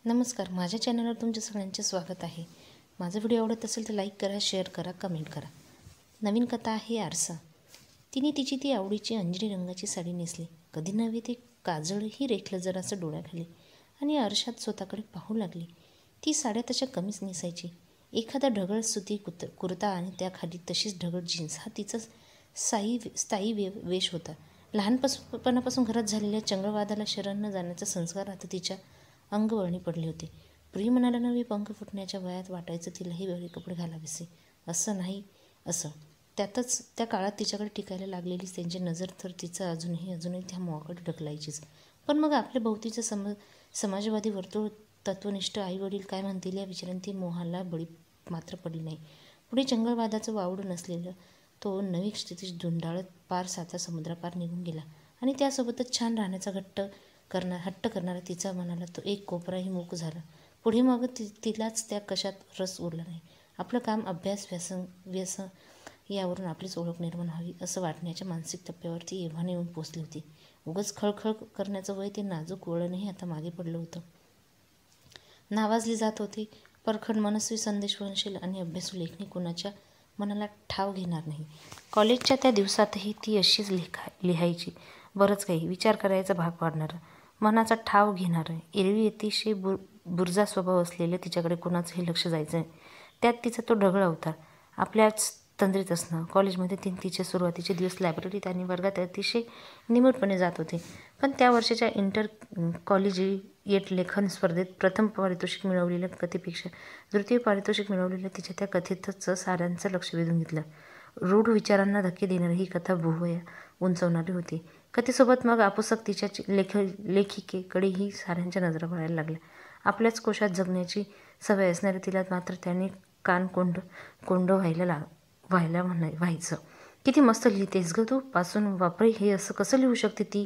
नमस्कार, माझ्या चॅनलवर तुमच्या सगळ्यांचे स्वागत आहे। माझा व्हिडिओ आवडत असेल तर लाईक करा, शेअर करा, कमेंट करा। नवीन कथा आहे आरसा। तिने तिची ती आवडीची अंजरी रंगाची साडी नेसली। कधी नव्हे ते काजळही रेखलं जरासं डोळ्याखाली आणि आरशात स्वतःकडे पाहू लागली। ती साड्या तशा कमीच नेसायची। एखादा ढगळ सुती कुर्ता आणि त्याखाली तशीच ढगळ जीन्स हा तिचा स्थायी वेश होता। लहानपणापासून घरात झालेल्या चंगळवादाला शरण न जाण्याचा संस्कार आता तिच्या अंगवळणी पडले होते। पूर्वी मनाला नवे पंख फुटण्याच्या वयात वाटायचं तिलाही वेगळे कपडे घालावेसे, असं नाही असं। त्यातच त्या काळात तिच्याकडे टिकायला लागलेली त्यांची नजर तर तिचं अजूनही त्या मोहाकडे ढकलायचीच। पण मग आपल्या भोवतीचं समाजवादी वर्तुळ, तत्वनिष्ठ आईवडील काय म्हणतील या विचारांनी ती मोहाला बळी मात्र पडली नाही। पुढे चंगळवादाचं वावड नसलेलं तो नवी स्थितीत धुंडाळत पार साता समुद्रापार निघून गेला आणि त्यासोबतच छान राहण्याचा हट्ट करणारा तिचा मनाला तो एक कोपराही मूक झाला। पुढे मग तिलाच त्या कशात रस उरला नाही। आपलं काम, अभ्यास, व्यसन यावरून आपलीच ओळख निर्माण व्हावी असं वाटण्याच्या मानसिक टप्प्यावर ती एव्हाने येऊन पोचली होती। उगाच खळखळ करण्याचं वय ते नाजूक वळणही आता मागे पडलं होतं। नावाजली जात होती। परखड, मनस्वी, संदेशवहनशील आणि अभ्यासू लेखणी कुणाच्या मनाला ठाव घेणार नाही। कॉलेजच्या त्या दिवसातही ती अशीच लिहायची। बरंच काही विचार करायचा भाग पाडणारं, मनाचा ठाव घेणारं। एरवी अतिशय बुरजा स्वभाव असलेल्या तिच्याकडे कुणाचंही लक्ष जायचं नाही। त्यात तिचा तो ढगळ अवतार, आपल्याच तंद्रीत असणं। कॉलेजमध्ये तिचे सुरुवातीचे दिवस लायब्ररीत आणि वर्गात अतिशय निमूटपणे जात होते। पण त्या वर्षाच्या इंटर कॉलेजिएट लेखन स्पर्धेत प्रथम पारितोषिक मिळवलेल्या कथेपेक्षा द्वितीय पारितोषिक मिळवलेल्या तिच्या त्या कथेतच साऱ्यांचं लक्ष वेधून घेतलं। रूढ विचारांना धक्के देणारी ही कथा भुवया उंचावणारी होती। कथेसोबत मग आपोसाप तिच्या लेखिकेकडेही साऱ्यांच्या नजरा वळायला लागल्या। आपल्याच कोशात जगण्याची सवय असणाऱ्या तिला मात्र त्याने कान कोंड व्हायचं। किती मस्त लिहितेस ग तू, पासून बापरे, हे असं कसं लिहू शकते ती?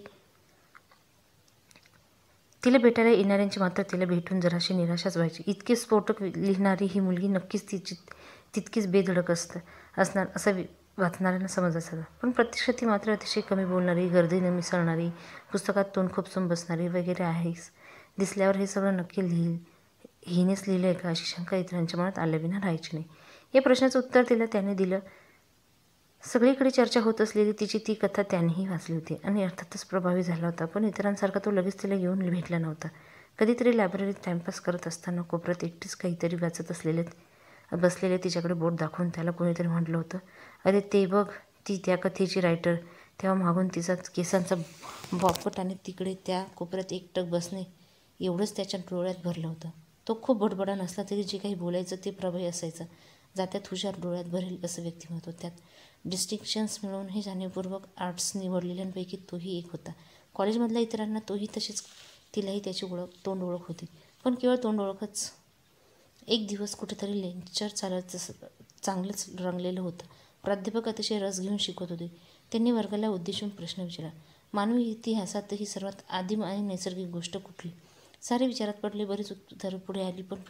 तिला भेटायला येणाऱ्यांची मात्र तिला भेटून जराशी निराशाच व्हायची। इतकी स्फोटक लिहिणारी ही मुलगी नक्कीच तितकीच बेधडक असणार असं वाचणाऱ्यांना समज असायचा। पण प्रत्यक्षात ती मात्र अतिशय कमी बोलणारी, गर्दीनं मिसळणारी, पुस्तकात तोंड खुपसून बसणारी वगैरे आहेस। दिसल्यावर हे सगळं नक्की हिनेच लिहिलंय का अशी शंका इतरांच्या मनात आल्याविना राहायची नाही। या प्रश्नाचं उत्तर तिला त्याने दिलं। सगळीकडे चर्चा होत असलेली तिची ती कथा त्यानेही वाचली होती आणि अर्थातच प्रभावी झाला होता। पण इतरांसारखा तो लगेच तिला येऊन भेटला नव्हता। कधीतरी लायब्ररीत टाइमपास करत असताना कोपऱ्यात एकटीच काहीतरी वाचत बसलेले तिच्याकडे बोट दाखवून त्याला कोणीतरी म्हटलं होतं, अरे ते बघ, ती त्या कथेची रायटर। तेव्हा मागून तिचा केसांचा बॉबकट आणि तिकडे त्या कोपऱ्यात एकटक बसणे एवढंच त्याच्या डोळ्यात भरलं होतं। तो खूप बडबडा नसला तरी जे काही बोलायचं ते प्रभावी असायचं। जात्यात हुशार, डोळ्यात भरेल असं व्यक्तिमत्व। त्यात डिस्टिंक्शन्स मिळवूनही जाणीवपूर्वक आर्ट्स निवडलेल्यांपैकी तोही एक होता। कॉलेजमधल्या इतरांना तोही तसेच, तिलाही त्याची तोंड ओळख होती। पण केवळ तोंड ओळखच। एक दिवस कुठेतरी लेक्चर चांगलंच रंगलेलं होतं। प्राध्यापक अतिशय रस घेऊन शिकवत होते। त्यांनी वर्गाला उद्देशून प्रश्न विचारला, मानवी इतिहासातही सर्वात आदिम आणि नैसर्गिक गोष्ट कुठली? सारे विचारात पडले। बरीच उत्तरं पुढे आली, पण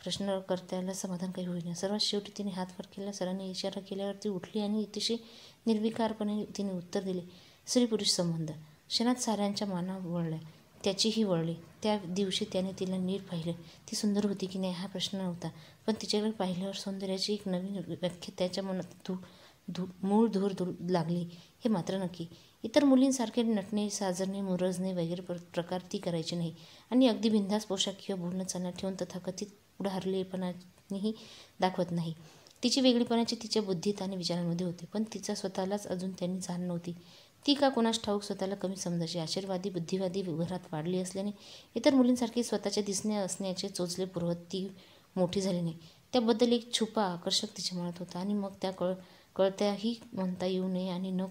प्रश्नकर्त्याला समाधान काही होईना। सर्वात शेवटी तिने हात वर केला। सरांनी इशारा केल्यावर ती उठली आणि अतिशय निर्विकारपणे तिने उत्तर दिले, स्त्री-पुरुष संबंध। क्षणात साऱ्यांच्या माना वळल्या, त्याचीही वळली। त्या दिवशी त्याने तिला नीट पाहिलं। ती सुंदर होती की नाही हा प्रश्न नव्हता, पण तिच्याकडे पाहिल्यावर सौंदर्याची एक नवीन व्याख्या त्याच्या मनात मूळ धूर लागली हे मात्र नक्की। इतर मुलींसारखे नटणे, साजणे, मुरजणे वगैरे प्रकार ती करायची नाही आणि अगदी बिनधास्त पोशाख किंवा बोलणं चालणं ठेवून तथाकथित पुढारलेपणाही दाखवत नाही। तिची वेगळीपणाची तिच्या बुद्धीत आणि विचारांमध्ये होते, पण तिचा स्वतःलाच अजून त्यांनी जाण नव्हती। ती का कुणास ठाऊक स्वतःला कमी समजायची। आशीर्वादी, बुद्धिवादी घरात वाढली असल्याने इतर मुलींसारखी स्वतःच्या दिसण्या असण्याचे चोचले पुरवत ती मोठी झाली नाही। त्याबद्दल एक छुपा आकर्षक तिच्या मनात होता आणि मग त्या कळत्याही म्हणता येऊ नये आणि न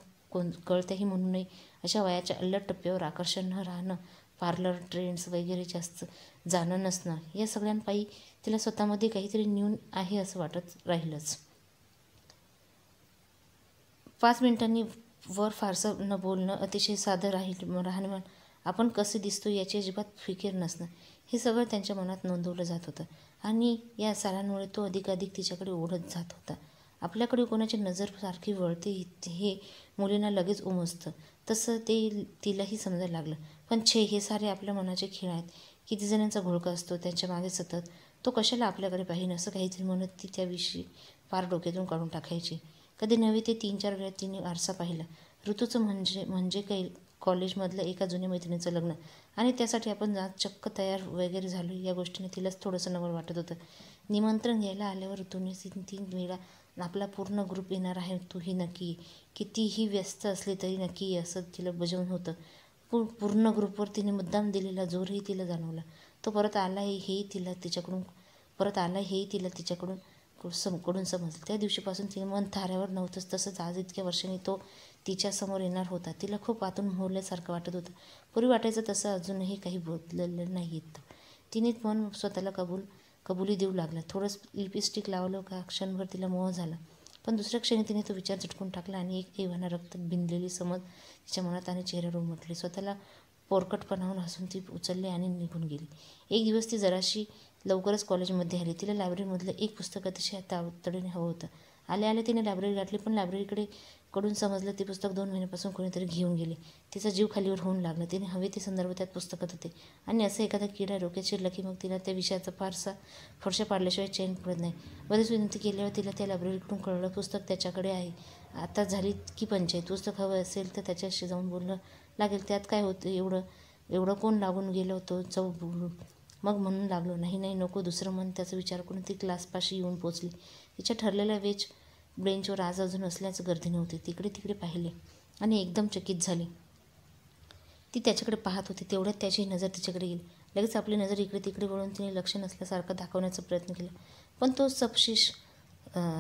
कळत्याही म्हणू नये अशा वयाच्या अल्लड टप्प्यावर आकर्षण न राहणं, पार्लर, ट्रेंड्स वगैरे जास्त जाणं नसणं या सगळ्यांपायी तिला स्वतःमध्ये काहीतरी न्यून आहे असं वाटत राहिलंच। 5 मिनिटांनी वर फारसं न बोलणं, अतिशय साधं राहणीमान, आपण कसे दिसतो याची अजिबात फिकीर नसणं हे सगळं त्यांच्या मनात नोंदवलं जात होतं आणि या साऱ्यांमुळे तो अधिकाधिक तिच्याकडे ओढत जात होता। आपल्याकडे कोणाची नजर सारखी वळते हे मुलींना लगेच उमजतं, तसं ते तिलाही समजायला लागलं। पण छे, हे सारे आपल्या मनाचे खेळ आहेत। किती जणांचा घोळका असतो त्यांच्या मागे सतत. तो कशाला आपल्याकडे पाहिजे असं काहीतरी म्हणत ती त्याविषयी फार डोक्यातून काढून टाकायची. कधी नव्हे ते 3-4 वेळा तिने आरसा पाहिला. ऋतूचं म्हणजे काही कॉलेजमधलं एका जुन्या मैत्रिणीचं लग्न आणि त्यासाठी आपण आज चक्क तयार वगैरे झालो या गोष्टीने तिलाच थोडंसं नवल वाटत होतं. निमंत्रण घ्यायला आल्यावर ऋतूने 3 वेळा आपला पूर्ण ग्रुप येणार आहे, तूही नक्की कितीही व्यस्त असली तरी नक्की असं तिला बजावून होतं. पूर्ण ग्रुपवर तिने मुद्दाम दिलेला जोरही तिला जाणवला. तो परत आला हेही तिला तिच्याकडून समजलं. त्या दिवशीपासून तिने मन थाऱ्यावर नव्हतंच. तसंच आज इतक्या वर्षांनी तो तिच्यासमोर येणार होता. तिला खूप आतून मोहरल्यासारखं वाटत होतं. पूर्वी वाटायचं तसं अजूनही काही बदललं नाही. तिने मन स्वतःला कबुली देऊ लागला. थोडंच लिपस्टिक लावलं का क्षणभर तिला मोह झाला. पण दुसऱ्या क्षणी तिने तो विचार झटकून टाकला आणि एक एव्हाना रक्तात भिनलेली समज तिच्या मनात आणि चेहऱ्यावर उमटली. स्वतःला पोरकटपणाहून हसून ती उचलली आणि निघून गेली. एक दिवस ती जराशी लवकरच कॉलेजमध्ये आली. तिला लायब्ररीमधलं एक पुस्तक अतिशय तातडीने हवं होतं. आले तिने लायब्ररी गाठली, पण कडून समजलं ते पुस्तक 2 महिन्यापासून कोणीतरी घेऊन गेले. तिचा जीव खालीवर होऊन लागला. तिने हवे ते संदर्भ त्यात पुस्तकात होते आणि असं एखादा किडा डोक्यात शिरला की मग तिला त्या विषयाचा फारसा फडशा पाडल्याशिवाय चैन पडत नाही. बरेच विनंती केल्यावर तिला त्या लायब्ररीकडून कळलं पुस्तक त्याच्याकडे आहे. आता झाली की पंचायत. पुस्तक हवं असेल तर त्याच्याशी जाऊन बोलणं लागेल. त्यात काय होतं एवढं कोण लागून गेलं होतं जाऊ बोलून. मग म्हणून लागलो, नाही नको. दुसरं मन त्याचा विचार करून ती क्लासपाशी येऊन पोचली. तिच्या ठरलेल्या बेंचवर आज अजून असल्याचं गर्दी नव्हती. तिकडे पाहिले आणि एकदम चकित झाली. ती त्याच्याकडे पाहत होती. तेवढ्यात त्याची नजर तिच्याकडे गेली. लगेच आपली नजर इकडे तिकडे वळून तिने लक्ष नसल्यासारखं दाखवण्याचा प्रयत्न केला, पण तो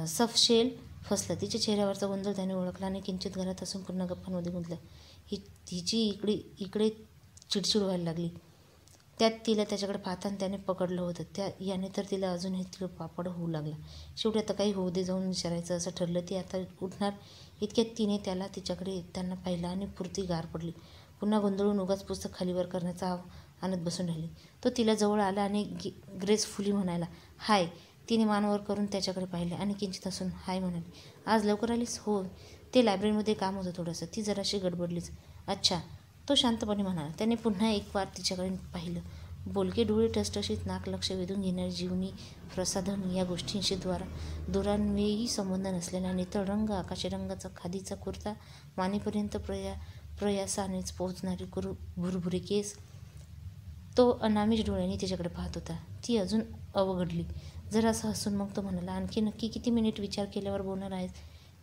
सपशेल फसला. तिच्या चेहऱ्यावरचा गोंधळ त्याने ओळखला आणि किंचित घरात असून पूर्ण गप्पांमध्ये गुंतला. हिची इकडे चिडचिड व्हायला लागली. त्यात तिला त्याच्याकडे पाहताना त्याने पकडलं होतं. याने तर तिला अजूनही तिला पापड होऊ लागला. शेवटी आता काही होऊ दे, जाऊन विचारायचं असं ठरलं. ती आता उठणार इतक्यात तिने त्याला तिच्याकडे येताना पाहिलं आणि पुरती गार पडली. पुन्हा गोंधळून उगाच पुस्तक खालीवर करण्याचा आणत बसून राहिली. तो तिला जवळ आला आणि ग्रेसफुली म्हणाला, हाय. तिने मानवर करून त्याच्याकडे पाहिले आणि किंचित हसून हाय म्हणाली. आज लवकर आलीस? हो, ते लायब्ररीमध्ये काम होतं थोडंसं. ती जराशी गडबडलीच. अच्छा, तो शांतपणे म्हणाला. त्याने पुन्हा एक वार तिच्याकडे पाहिलं. बोलके डोळे, टसटशीत नाक, लक्ष वेधून घेणारी जीवनी प्रसाधन या गोष्टींशी दुरान्वयी संबंध नसलेला नितळ रंग, आकाशी रंगाचा खादीचा कुर्ता, मानेपर्यंत प्रयासानेच पोहोचणारी भुरभुरी केस. तो अनामिष डोळ्यांनी तिच्याकडे पाहत होता. ती अजून अवघडली. जरासं हसून मग तो म्हणाला, आणखी नक्की किती मिनिट विचार केल्यावर बोलणार आहेस?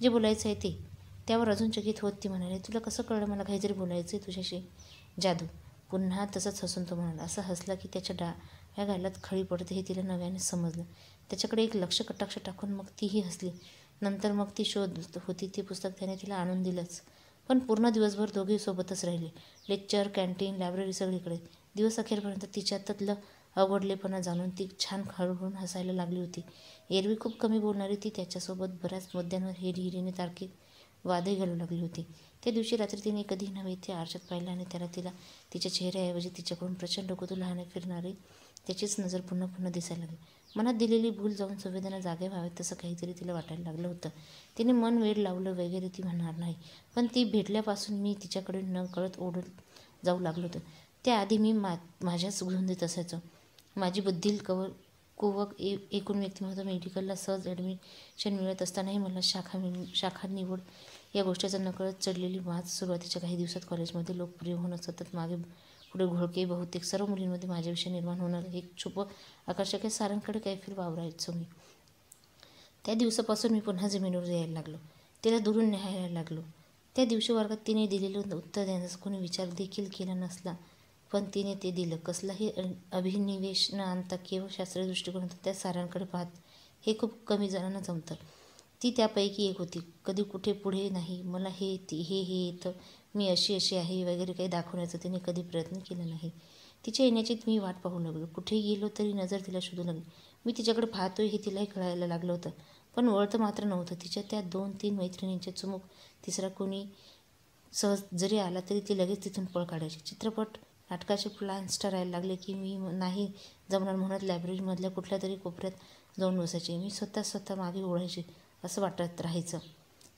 जे बोलायचं आहे ते. त्यावर अजून चकित होत ती म्हणाली, तुला कसं कळलं मला काहीतरी बोलायचं आहे तुझ्याशी? जादू. पुन्हा तसंच हसून तो म्हणाला. असं हसला की त्याच्या डाव्या गालात खळी पडते हे तिला नव्याने समजलं. त्याच्याकडे एक लक्ष कटाक्ष टाकून मग तीही हसली. नंतर मग ती शोधत होती ते पुस्तक त्याने तिला आणून दिलंच. पण पूर्ण दिवसभर दोघेही सोबतच राहिले. लेक्चर, कॅन्टीन, लायब्ररी सगळीकडे. दिवस अखेरपर्यंत तिच्यातलं अवघडलेपणा जाणून ती छान हळूहळून हसायला लागली होती. एरवी खूप कमी बोलणारी ती त्याच्यासोबत बऱ्याच मुद्द्यांवर हिरीने तार्किक वादही घालू लागली होती. त्या दिवशी रात्री तिने कधीही नव्हे ते आरशात पाहिलं आणि तिला तिच्या चेहऱ्याऐवजी तिच्याकडून प्रचंड कुतूहलाने फिरणारी त्याचीच नजर पुन्हा दिसायला लागली. मनात दिलेली भूल जाऊन संवेदना जागे व्हाव्यात तसं काहीतरी तिला वाटायला लागलं होतं. तिने मन वेड लावलं वगैरे ती म्हणणार नाही, पण ती भेटल्यापासून मी तिच्याकडे न कळत ओढत जाऊ लागलो होतं. त्याआधी मी माझ्याच धुंदीत असायचो. माझी बुद्धील कुवक एकूण व्यक्तिमत्व मेडिकलला सहज ॲडमिशन मिळत असतानाही मला शाखा निवड या गोष्टीचा नकळत चढलेली वाद. सुरुवातीच्या काही दिवसात कॉलेजमध्ये लोकप्रिय होणं, सतत मागे पुढे घोळके, बहुतेक सर्व मुलींमध्ये माझ्याविषयी निर्माण होणारं एक छुपं आकर्षक सारांकडे कैफीर वावरायचो मी. त्या दिवसापासून मी पुन्हा जमिनीवर यायला लागलो. तिला दुरून न्यायला लागलो. त्या दिवशी वर्गात तिने दिलेलं उत्तर देण्याचा कोणी विचार देखील केला नसला, पण तिने ते दिलं. कसलाही अभिनिवेश न आणता केवळ शास्त्रीय दृष्टिकोनातून त्या सारांकडे पाहत हे खूप कमी जणांना जमतं. ती त्यापैकी एक होती. कधी कुठे पुढे नाही, मला हे येतं, मी अशी आहे वगैरे काही दाखवण्याचा तिने कधी प्रयत्न केला नाही. तिच्या येण्याची मी वाट पाहू लागलो. कुठेही गेलो तरी नजर तिला शोधू लागली. मी तिच्याकडे पाहतोय हे तिलाही कळायला लागलं होतं, पण वळतं मात्र नव्हतं. तिच्या त्या 2-3 मैत्रिणींच्या चुमूक तिसरा कोणी सहज जरी आला तरी ती लगेच तिथून पळ काढायची. चित्रपट नाटकाचे प्लॅन्स ठरायला लागले की मी नाही जमणार म्हणत लायब्ररीमधल्या कुठल्या तरी कोपऱ्यात जाऊन बसायचे. मी स्वतः मागे ओढायचे असं वाटत राहायचं.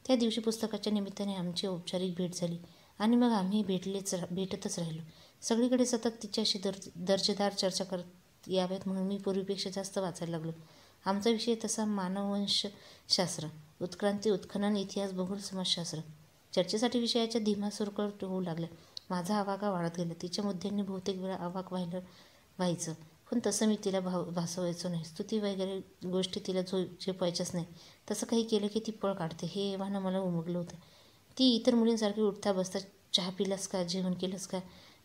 त्या दिवशी पुस्तकाच्या निमित्ताने आमची औपचारिक भेट झाली आणि मग आम्ही भेटतच राहिलो. सगळीकडे सतत तिच्याशी दर्जेदार चर्चा करत याव्यात म्हणून मी पूर्वीपेक्षा जास्त वाचायला लागलो. आमचा विषय तसा मानववंशशास्त्र, उत्क्रांती, उत्खनन, इतिहास, भूगोल, समाजशास्त्र. चर्चेसाठी विषयाच्या धीमा सुरकट होऊ लागल्या. माझा आवाका वाढत गेला. तिच्या मुद्द्यांनी बहुतेक वेळा अवाक व्हायचं, पण तसं मी तिला भासवायचो नाही. स्तुती वगैरे गोष्टी तिला झेपायच्याच नाही. तसं काही केलं की ती पळ काढते हे एव्हाना मला उमगलं होतं. ती इतर मुलींसारखी उठता बसता चहा पिलास का, जेवण केलंस का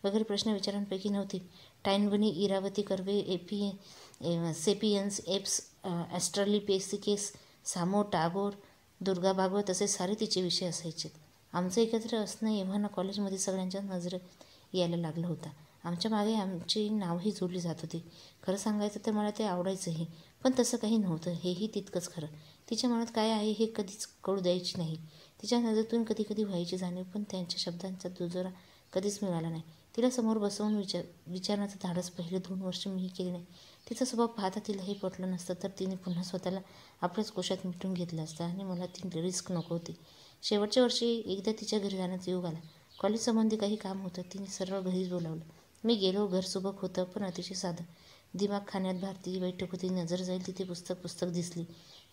वगैरे प्रश्न विचारांपैकी नव्हती. टाईनबनी, इरावती कर्वे, सेपियन्स, एप्स, ॲस्ट्रलिपिसिकेस, सामो, टागोर, दुर्गा भागवत असे सारे तिचे विषय असायचे. आमचं एकत्र असणं एव्हाना कॉलेजमध्ये सगळ्यांच्या नजरेत यायला लागलं होतं. आमच्या मागे आमची नावही जोडली जात होती. खरं सांगायचं तर मला ते आवडायचंही, पण तसं काही नव्हतं हेही तितकंच खरं. तिच्या मनात काय आहे हे कधीच कळू द्यायची नाही. तिच्या नजरेतून कधी कधी व्हायची जाणीव, पण त्यांच्या शब्दांचा दुजोरा कधीच मिळाला नाही. तिला समोर बसवून विचारण्याचं धाडस पहिले 2 वर्ष मीही केले नाही. तिचा स्वभाव पाहता तिलाही पटलं नसतं तर तिने पुन्हा स्वतःला आपल्याच कोशात मिटून घेतलं असतं आणि मला ती रिस्क नको होती. शेवटच्या वर्षी एकदा तिच्या घरी जाण्याचा योग आला. कॉलेजसंबंधी काही काम होतं. तिने सरळ घरीच बोलावलं. मी गेलो. घर सुबक होतं, पण अतिशय साधं. दिमाग खाण्यात भारतीय बैठक होती. नजर जाईल तिथे पुस्तक दिसली.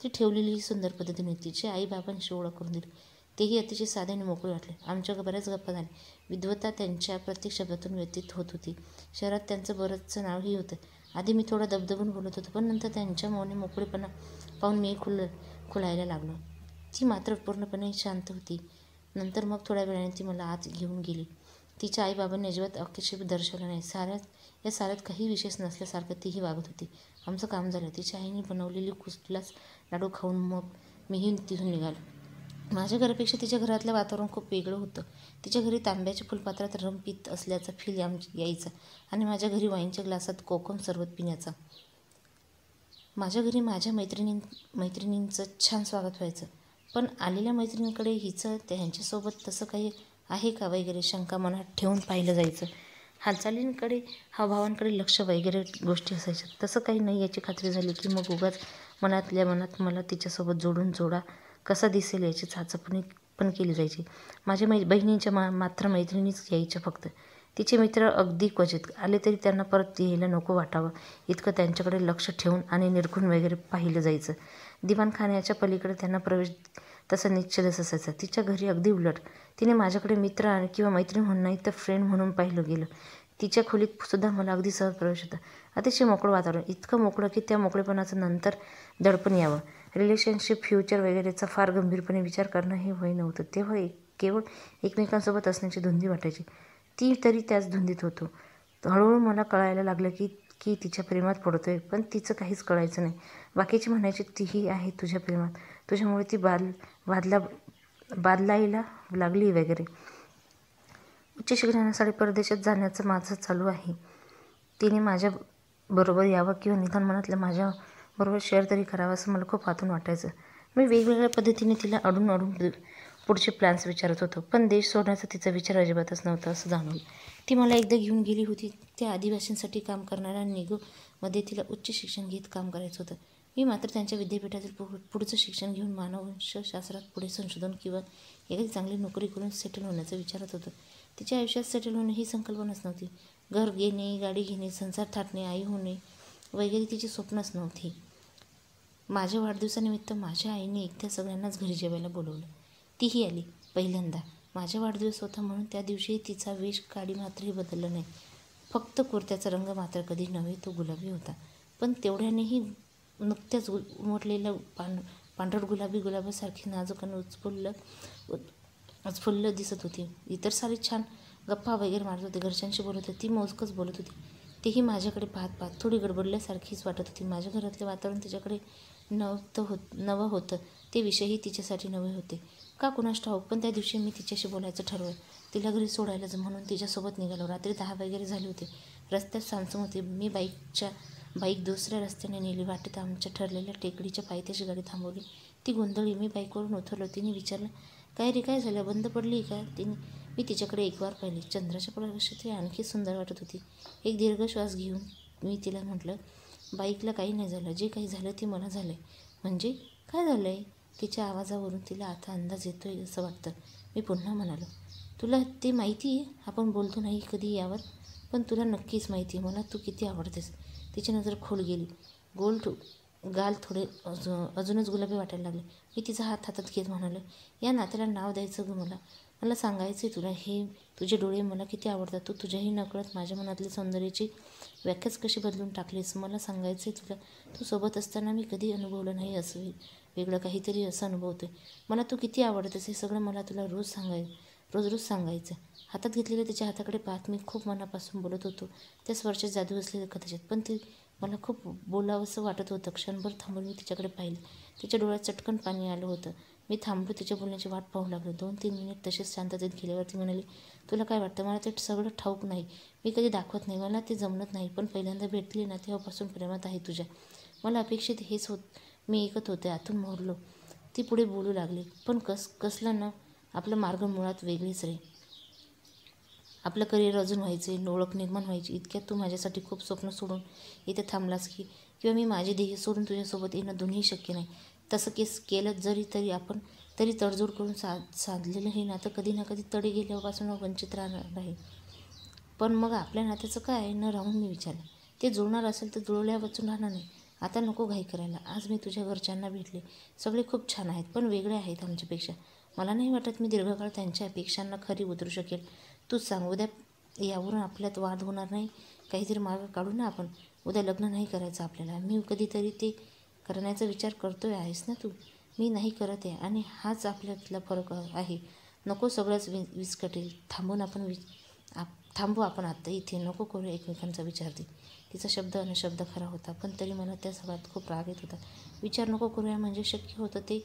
ती ठेवलेली सुंदर पद्धतीने. तिच्या आईबाबांशी ओळख करून दिली. तेही अतिशय साधे आणि मोकळे वाटले. आमच्या बऱ्याच गप्पा झाल्या. विद्वत्ता त्यांच्या प्रत्येक शब्दातून व्यतीत होत होती. शहरात त्यांचं बरंचसं नावही होतं. आधी मी थोडा दबदबून बोलत होतो, पण नंतर त्यांच्या मौनी मोकळेपणा पाहून मी खुलायला लागलो. ती मात्र पूर्णपणे शांत होती. नंतर मग थोड्या वेळाने ती मला आत घेऊन गेली. तिच्या आईबाबांनी अजिबात आक्षेप दर्शवला नाही. या साऱ्यात काही विशेष नसल्यासारखं तीही वागत होती. आमचं काम झालं. तिच्या आईने बनवलेली कुठलाच लाडू खाऊन मग मीही तिथून निघालो. माझ्या घरापेक्षा तिच्या घरातलं वातावरण खूप वेगळं होतं. तिच्या घरी तांब्याच्या फुलपात्रात रम पीत असल्याचा फील यायचा आणि माझ्या घरी वाईनच्या ग्लासात कोकम सरबत पिण्याचा. माझ्या घरी माझ्या मैत्रिणींचं छान स्वागत व्हायचं, पण आलेल्या मैत्रिणींकडे हिचं ह्यांच्यासोबत तसं काही आहे का वगैरे शंका मनात ठेवून पाहिलं जायचं. हालचालींकडे, हावभावांकडे लक्ष वगैरे गोष्टी असायच्या. तसं काही नाही याची खात्री झाली की मग उगाच मनातल्या मनात मला तिच्यासोबत जोडा कसा दिसेल याची चाचपणी पण केली जायची. माझ्या बहिणींच्या मात्र मैत्रिणीच यायच्या फक्त. तिचे मित्र अगदी क्वचित आले तरी त्यांना परत यायला नको वाटावं इतकं त्यांच्याकडे लक्ष ठेवून आणि निरखून वगैरे पाहिलं जायचं. दिवाणखान्याच्या पलीकडे त्यांना प्रवेश तसा निश्चलच असायचा. तिच्या घरी अगदी उलट. तिने माझ्याकडे मित्र किंवा मैत्रीण म्हणून नाही तर फ्रेंड म्हणून पाहिलं गेलं. तिच्या खोलीत सुद्धा मला अगदी सहज प्रवेश होता. अतिशय मोकळं वातावरण. इतकं मोकळं की त्या मोकळेपणाचं नंतर दडपण यावं. रिलेशनशिप, फ्युचर वगैरेचा फार गंभीरपणे विचार करणं हे वय नव्हतं. तेव्हा केवळ एकमेकांसोबत असण्याची धुंदी वाटायची. ती तरी त्याच धुंदीत होतो. हळूहळू मला कळायला लागलं की तिच्या प्रेमात पडतोय, पण तिचं काहीच कळायचं नाही. बाकीची म्हणायची तीही आहे तुझ्या प्रेमात, तुझ्यामुळे ती बादलायला लागली वगैरे. उच्च शिक्षणासाठी परदेशात जाण्याचं माझं चालू आहे. तिने माझ्या बरोबर यावं किंवा निदान मनातलं माझ्या बरोबर शेअर तरी करावं असं मला खूप आतून वाटायचं. मी वेगवेगळ्या पद्धतीने तिला अडून पुढचे प्लॅन्स विचारत होतो, पण देश सोडण्याचा तिचा विचार अजिबातच नव्हता असं जाणवलं. ती मला एकदा घेऊन गेली होती. त्या आदिवासींसाठी काम करणाऱ्या निगोमध्ये तिला उच्च शिक्षण घेत काम करायचं होतं. मी मात्र त्यांच्या विद्यापीठातील पुढचं शिक्षण घेऊन मानववंशशास्त्रात पुढे संशोधन किंवा एखादी चांगली नोकरी करून सेटल होण्याचं विचारत होतं. तिच्या आयुष्यात सेटल होणे ही संकल्पनाच नव्हती. घर घेणे, गाडी घेणे, संसार थाटणे, आई होणे वगैरे तिची स्वप्नच नव्हती. माझ्या वाढदिवसानिमित्त माझ्या आईने एकट्या सगळ्यांनाच घरी जेवायला बोलवलं. तीही आली पहिल्यांदा. माझा वाढदिवस होता म्हणून त्या दिवशी तिचा वेश काडी मात्रही बदलला नाही. फक्त कुर्त्याचा रंग मात्र कधी नव्हे तो गुलाबी होता, पण तेवढ्यानेही नुकत्याच उमटलेल्या पांढरट गुलाबासारखी नाजूक आणि उत्फुल्ल दिसत होती. इतर सारी छान गप्पा वगैरे मारत होते, घरच्यांशी बोलत होती, ती मोजकच बोलत होती. तेही माझ्याकडे पाहत थोडी गडबडल्यासारखीच वाटत होती. माझ्या घरातले वातावरण तिच्याकडे नवं होतं. ते विषयही तिच्यासाठी नवे होते का कुणास ठाऊक, पण त्या दिवशी मी तिच्याशी बोलायचं ठरवलं. तिला घरी सोडायलाच म्हणून तिच्यासोबत निघालो. रात्री 10 वगैरे झाले होते. रस्त्यात सामसूम होते. मी बाईक दुसऱ्या रस्त्याने नेली. वाटेत आमच्या ठरलेल्या टेकडीच्या पायथ्याशी गाडी थांबवली. ती गोंधळली. मी बाईकवरून उतरलो. तिने विचारलं, काय रे, काय झालं, बंद पडली का? मी तिच्याकडे एक वार पाहिले. चंद्राच्या प्रकाशात ती आणखी सुंदर वाटत होती. एक दीर्घ श्वास घेऊन मी तिला म्हटलं, बाईकला काही नाही झालं. जे काही झालं ते मला झालं आहे. म्हणजे काय झालं आहे? तिच्या आवाजावरून तिला आता अंदाज येतोय असं वाटतं. मी पुन्हा म्हणालो, तुला ते माहिती आहे आपण बोलतो नाही कधी यावर? पण तुला नक्कीच माहिती आहे मला तू किती आवडतेस. तिची नजर खोल गेली. गाल थोडे अजूनच गुलाबी वाटायला लागले. मी तिचा हात हातात घेत म्हणाले, या नात्याला नाव द्यायचं गं मला. मला सांगायचं आहे तुला, हे तुझे डोळे मला किती आवडतात. तू तुझ्याही नकळत माझ्या मनातली सौंदर्याची व्याख्याच कशी बदलून टाकलीस. मला सांगायचं आहे तुला, तू सोबत असताना मी कधी अनुभवलं नाही असं वेगळं काहीतरी असं अनुभवतोय. मला तू किती आवडतेस हे सगळं मला तुला रोज सांगायचं. हातात घेतलेल्या तिच्या हाताकडे पाहत मी खूप मनापासून बोलत होतो. त्या स्पर्शात जादू असलेलं कदाचित, पण ती मला खूप बोलावंसं वाटत होतं. क्षणभर थांबून मी तिच्याकडे पाहिलं. तिच्या डोळ्यात चटकन पाणी आलं होतं. मी थांबलो, तिच्या बोलण्याची वाट पाहू लागलो. 2-3 मिनिट तसेच शांततेत गेल्यावर ती म्हणाली, तुला काय वाटतं? मला ते सगळं ठाऊक नाही. मी कधी दाखवत नाही. मला ते जमत नाही. पण पहिल्यांदा भेटली ना तेव्हापासून प्रेमात आहे तुझ्या. मला अपेक्षित हेच मी ऐकत होते. आतून मोहरलो. ती पुढे बोलू लागली, पण कसलं ना, आपला मार्ग मुळात वेगळीच रे. आपलं करिअर अजून व्हायचे, ओळख निर्माण व्हायची. इतक्यात तू माझ्यासाठी खूप स्वप्न सोडून इथे थांबलास की किंवा मी माझे ध्येय सोडून तुझ्यासोबत येणं दोन्ही शक्य नाही. तसं केलं तरी आपण तडजोड करून साधलेलं हे नातं कधी ना कधी तडे गेल्यापासून वंचित राहणार आहे. पण मग आपल्या नात्याचं काय न राहून मी विचारलं. ते जुळणार असेल तर जुळल्या वाचून राहणार नाही. आता नको घाई करायला. आज मी तुझ्या घरच्यांना भेटले. सगळे खूप छान आहेत, पण वेगळे आहेत आमच्यापेक्षा. मला नाही वाटत मी दीर्घकाळ त्यांच्या अपेक्षांना खरी उतरू शकेल. तूच सांग, उद्या यावरून आपल्यात वाद होणार नाही. काहीतरी मार्ग काढू ना आपण. उद्या लग्न नाही करायचं आपल्याला. मी कधीतरी ते करण्याचा विचार करतोय आहेस ना तू? मी नाही करत आहे, आणि हाच आपल्यातला फरक आहे. नको सगळंच विस्कटेल. थांबू आपण आत्ता इथे. नको करू एकमेकांचा विचार. तिचा शब्द अनशब्द खरा होता, पण तरी मला त्या सगळ्यात खूप राग येत होता. विचार नको करूया म्हणजे शक्य होतं ते?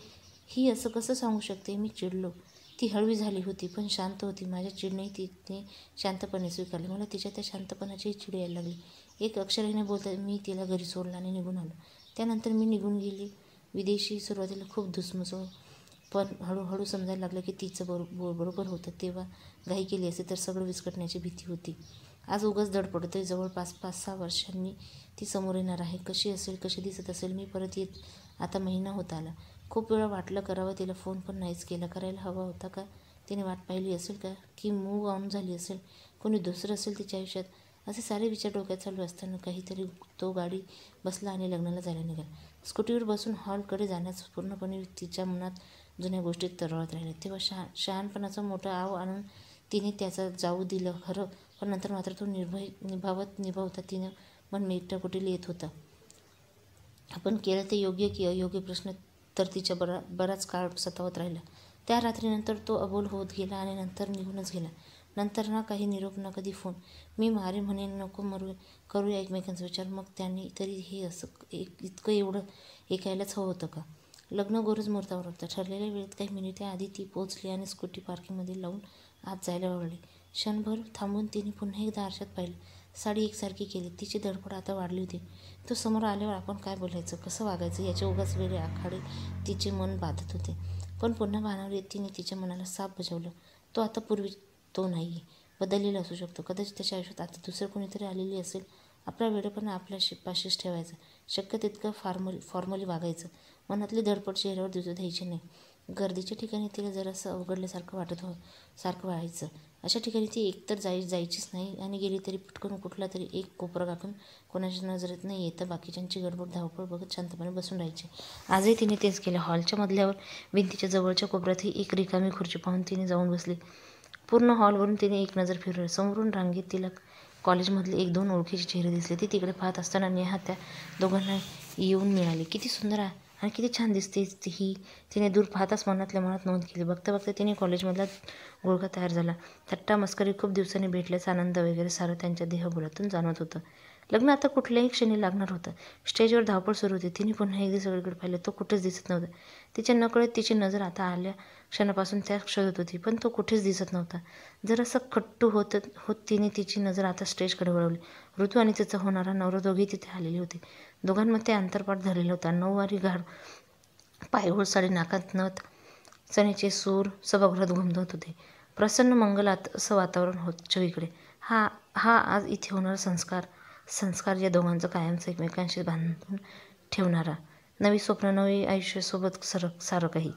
ही असं कसं सांगू शकते? मी चिडलो. ती हळवी झाली होती, पण शांत होती. माझ्या चिडणंही तिने शांतपणे स्वीकारले. मला तिच्या त्या शांतपणाचीही चिड यायला लागली. एक अक्षरही न बोलता मी तिला घरी सोडलं आणि निघून आलो. त्यानंतर मी निघून गेली विदेशी. सुरुवातीला खूप धुसमुसळ, पण हळूहळू समजायला लागलं की तिचं बरोबर होतं. तेव्हा घाई केली असते तर सगळं विस्कटण्याची भीती होती. आज उगाच धडपडतोय. जवळपास 5-6 वर्षांनी ती समोर येणार आहे. कशी असेल, कशी दिसत असेल? मी परत येत आता महिना होत आला. खूप वेळा वाटलं करावं तिला फोन, पण नाहीच केला. करायला हवा होता का? तिने वाट पाहिली असेल का? की मूव्ह ऑन झाली असेल? कोणी दुसरं असेल तिच्या आयुष्यात? असे सारे विचार डोक्यात चालू असताना काहीतरी तो गाडी बसला आणि लग्नाला जायला निघाला. स्कूटीवर बसून हॉलकडे जाण्यास पूर्णपणे तिच्या मनात जुन्या गोष्टीत तरळत राहिल्या. तेव्हा शहाणपणाचा मोठा आव आणून तिने त्याचा जाऊ दिलं खरं, पण नंतर मात्र तो निभावता तिनं मन मेटाकुटीला येत होतं. आपण केलं ते योग्य की अयोग्य प्रश्न तर तिच्या बराच काळ सतावत राहिला. त्या रात्रीनंतर तो अबोल होत गेला आणि नंतर निघूनच गेला. नंतर ना काही निरोप, ना कधी फोन. मी मारे म्हणे नको करूया एकमेकांचा विचार. मग त्यांनी तरी हे असं इतकं एवढं ऐकायलाच हवं होतं का? लग्न गोरज मुहूर्तावर होतं. ठरलेल्या वेळेत काही मिनिटे आधी ती पोहोचली आणि स्कूटी पार्किंगमध्ये लावून आत जायला वळली. क्षणभर थांबून तिने पुन्हा एकदा आरशात पाहिलं. साडी एकसारखी केली. तिची धडपड आता वाढली होती. तो समोर आल्यावर आपण काय बोलायचं, कसं वागायचं याचे उगाच वेगळे आखाडे तिचे मन बाधत होते. पण पुन्हा भानावर येत तिने तिच्या मनाला साफ बजावलं. तो आता पूर्वी तो नाही. बदललेला असू शकतो. कदाचित त्याच्या आयुष्यात आता दुसरं कोणीतरी आलेली असेल. आपला वेडेपणा आपल्या पाशीच ठेवायचा. शक्य तितकं फॉर्मली वागायचं. मनातली धडपड चेहऱ्यावर दिसू द्यायची नाही. गर्दीच्या ठिकाणी तिला जरासं अवघडल्यासारखं सारखं व्हायचं. अशा ठिकाणी ती एकतर जायचीच नाही, आणि गेली तरी पटकन कुठला तरी एक कोपरा गाठून कोणाच्या नजरेत न येता बाकीच्यांची गडबड धावपळ बघत शांतपणे बसून राहायची. आजही तिने तेच केलं. हॉलच्या मधल्यावर भिंतीच्या जवळच्या कोपऱ्यात एक रिकामी खुर्ची पाहून तिने जाऊन बसली. पूर्ण हॉलवरून तिने एक नजर फिरवली. समोरून रांगेत तिला कॉलेजमधले 1-2 ओळखीचे चेहरे दिसले. ती तिकडे पाहत असताना नेहा त्या दोघांना येऊन मिळाली. किती सुंदर आणि किती छान दिसते ही, तिने दूर पाहताच मनातल्या मनात नोंद केली. बघता बघता तिने कॉलेजमधला गोळका तयार झाला. थट्टा मस्करी, खूप दिवसांनी भेटल्याचा आनंद वगैरे सारं त्यांच्या देहबोलातून जाणवत होतं. लग्न आता कुठल्याही क्षणी लागणार होतं. स्टेजवर धावपळ सुरू होती. तिने पुन्हा एकदा सगळीकडे पाहिलं. तो कुठेच दिसत नव्हता. तिच्या नकळत तिची नजर आता आल्या क्षणापासून त्याच शोधत होती, पण तो कुठेच दिसत नव्हता. जरासं खट्टू होत तिने तिची नजर आता स्टेजकडे वळवली. ऋतू आणि तिचा होणारा नवरा दोघेही तिथे आलेले होते. दोघांमध्ये अंतरपाठ झालेला होता. नऊवारी घाड, पायघोळ साडी, नाकात नथ, चण्याचे सूर सभागृहात घुमत होते. प्रसन्न मंगलात असं वातावरण होतं सगळीकडे. हा आज इथे होणारा संस्कार या दोघांचं कायमचं एकमेकांशी बांधून ठेवणारा. नवी स्वप्न, नवी आयुष्य सोबत सारं काही.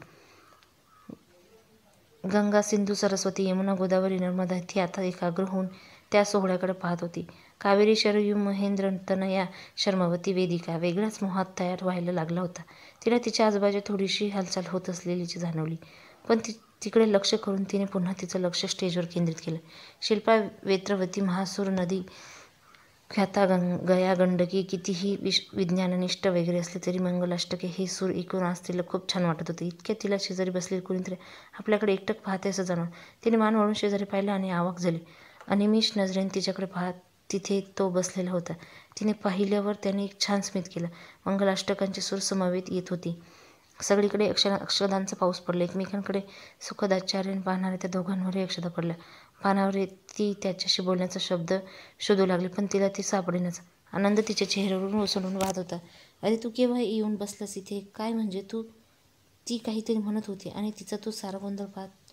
गंगा, सिंधू, सरस्वती, यमुना, गोदावरी, नर्मदा ती आता एकाग्र होऊन त्या सोहळ्याकडे पाहत होती. कावेरी शरयू महेंद्र तनया शर्मवती वेदिका वेगळ्याच मोहात तयार व्हायला लागला होता. तिला तिच्या आजूबाजू थोडीशी हालचाल होत असलेलीची जाणवली, पण तिकडे लक्ष करून तिने पुन्हा तिचं लक्ष स्टेजवर केंद्रित केलं. शिल्पा वेत्रवती महासूर नदी ख्याता गया गंडकी कितीही विज्ञाननिष्ठ वगैरे असले तरी मंगलाष्टके हे सूर ऐकून आज तिला खूप छान वाटत होते. इतक्या तिला शेजारी बसलेली कोणीतरी आपल्याकडे एकटक पाहते असं जाणवलं. तिने मान वळून शेजारी पाहिलं आणि अवाक झाली. अनिमिष नजरेने तिच्याकडे पाहत तिथे तो बसलेला होता. तिने पाहिल्यावर त्याने एक छान स्मित केलं. मंगलाष्टकांची सूर समवेत येत होती. सगळीकडे अक्षदांचा पाऊस पडला. एकमेकांकडे सुखदाचार्याने पाहणाऱ्या त्या दोघांवरही अक्षदा पडल्या. पानावर ती त्याच्याशी बोलण्याचा शब्द शोधू लागली, पण तिला ती सापडेनाच. आनंद तिच्या चेहऱ्यावरून ओसंडून वाहत होता. अरे तू केव्हा येऊन बसलास इथे? काय म्हणजे तू? ती काहीतरी म्हणत होती आणि तिचा तो सारा गोंधळ पाहत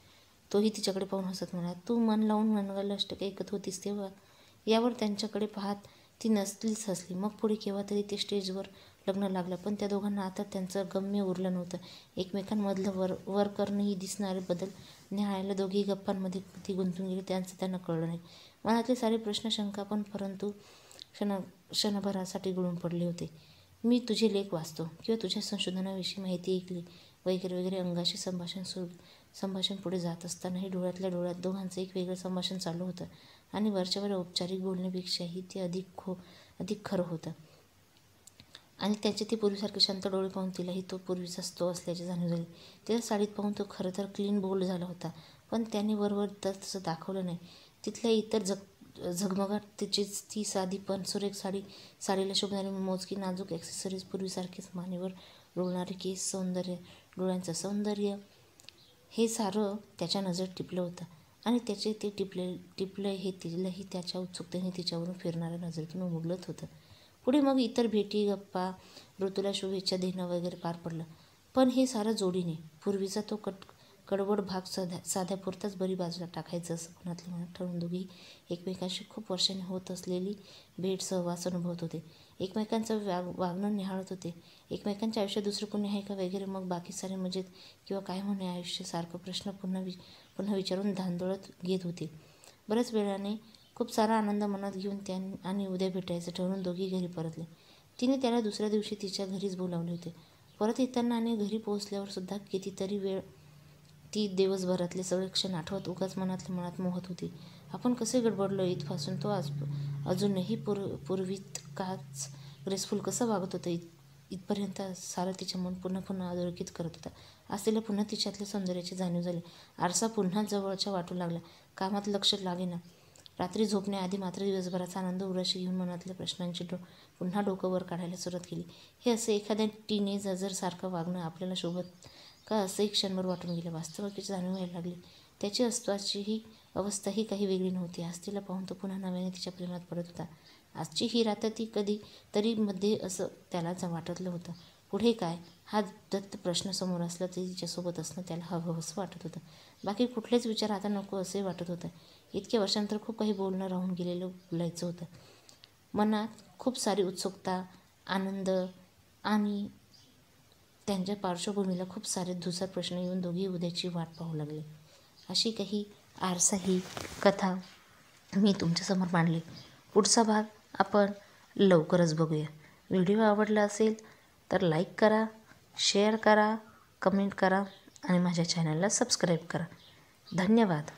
तोही तिच्याकडे पाहून हसत म्हणाला, तू मन लावून मंगलाष्टके ऐकत होतीस तेव्हा? यावर त्यांच्याकडे पाहत ती नसलीच हसली. मग पुढे केव्हा तरी ते स्टेजवर लग्न लागलं, पण त्या दोघांना आता त्यांचं गम्य उरलं नव्हतं. एकमेकांमधलं वर करणंही दिसणारे बदल न्याहाळायला दोघेही गप्पांमध्ये किती गुंतून गेले त्यांचं त्यांना कळलं नाही. मनातले सारे प्रश्न शंका पण परंतु क्षणभरासाठी गळून पडले होते. मी तुझे लेख वाचतो किंवा तुझ्या संशोधनाविषयी माहिती ऐकली वगैरे वगैरे अंगाशी संभाषण पुढे जात असतानाही डोळ्यातल्या डोळ्यात दोघांचं एक वेगळं संभाषण चालू होतं आणि वरच्यावर औपचारिक बोलण्यापेक्षाही ते अधिक खरं होतं. आणि त्याचे ते पूर्वीसारखे शांत डोळे पाहून तिलाही तो पूर्वीचाच तो असल्याची जाणीव झाली. तिला साडीत पाहून तो खरं तर क्लीन बोल्ड झाला होता, पण त्याने वरवर तर तसं दाखवलं नाही. तिथल्या इतर झगमगाट तिचीच ती साधी पण सुरेख साडीला शोभणारी मोजकी नाजूक ॲक्सेसरीज, पूर्वीसारखेच मानेवर डोलणारे केस, डोळ्यांचं सौंदर्य, हे सारं त्याच्या नजरेत टिपलं होतं आणि त्याचे ते टिपलं हे तिलाही त्याच्या उत्सुकतेने तिच्यावरून फिरणाऱ्या नजरेतून उमगलत होतं. पुढे मग इतर भेटी, गप्पा, ऋतूला शुभेच्छा देणं वगैरे पार पडलं. पण हे सारं जोडीने. पूर्वीचा तो कडवड भाग साध्यापुरताच बरी बाजूला टाकायचं असं मनातल्या मनात ठरवून दोघेही एकमेकांशी खूप वर्षांनी होत असलेली भेट, सहवास अनुभवत होते. एकमेकांचं वागणं निहाळत होते. एकमेकांच्या आयुष्यात दुसरं कोणी आहे का वगैरे. मग बाकी सारे मजेत किंवा काय म्हणे आयुष्य सारखं प्रश्न पुन्हा विचारून धांदोळत घेत होते. बऱ्याच वेळाने खूप सारा आनंद मनात घेऊन आणि उद्या भेटायचं ठरवून दोघी घरी परतले. तिने त्याला दुसऱ्या दिवशी तिच्या घरीच बोलावले होते. परत येताना आणि घरी पोहोचल्यावर सुद्धा कितीतरी वेळ ती दिवसभरातले सगळे क्षण आठवत उगाच मनातल्या मनात मोहत होती. आपण कसे गडबडलो इथपासून तो अजूनही पूर्वीतकाच ग्रेसफुल कसं वागत होतं इथपर्यंत सारं तिचे मन पुन्हा अधोरेखित करत होता. आज तिला पुन्हा तिच्यातल्या सौंदर्याची जाणीव झाली. आरसा पुन्हा जवळच्या वाटू लागला. कामात लक्ष लागेना. रात्री झोपण्याआधी मात्र दिवसभराचा आनंद उराशी घेऊन मनातल्या प्रश्नांची पुन्हा डोकं वर काढायला सुरुवात केली. हे असं एखाद्या टीनेजर सारखं वागणं आपल्याला शोभत का असंही क्षणभर वाटून गेलं. वास्तविकतेची जाणीव व्हायला लागली. त्याची अस्तित्वाची अवस्थाही काही वेगळी नव्हती. आज तिला पाहून तो पुन्हा नव्याने तिच्या प्रेमात पडत होता. आजची ही रात्र ती कधी तरी मध्ये असं त्याला वाटतलं होतं. पुढे काय हा दत्त प्रश्न समोर असला तरी तिच्यासोबत असणं त्याला हवंसं वाटत होतं. बाकी कुठलेच विचार आता नको असे वाटत होतं. इतक्या वर्षांनंतर खूप काही बोलणं राहून गेलेलं बोलायचं होतं. मनात खूप सारी उत्सुकता, आनंद आणि त्यांच्या पार्श्वभूमीला खूप सारे धुसर प्रश्न येऊन दोघी उद्याची वाट पाहू लागले. अशी काही आरसा ही कथा मी तुमच्यासमोर मांडली. पुढचा भाग आपण लवकरच बघूया. व्हिडिओ आवडला असेल तर लाईक करा, शेअर करा, कमेंट करा आणि माझ्या चॅनलला सबस्क्राईब करा. धन्यवाद.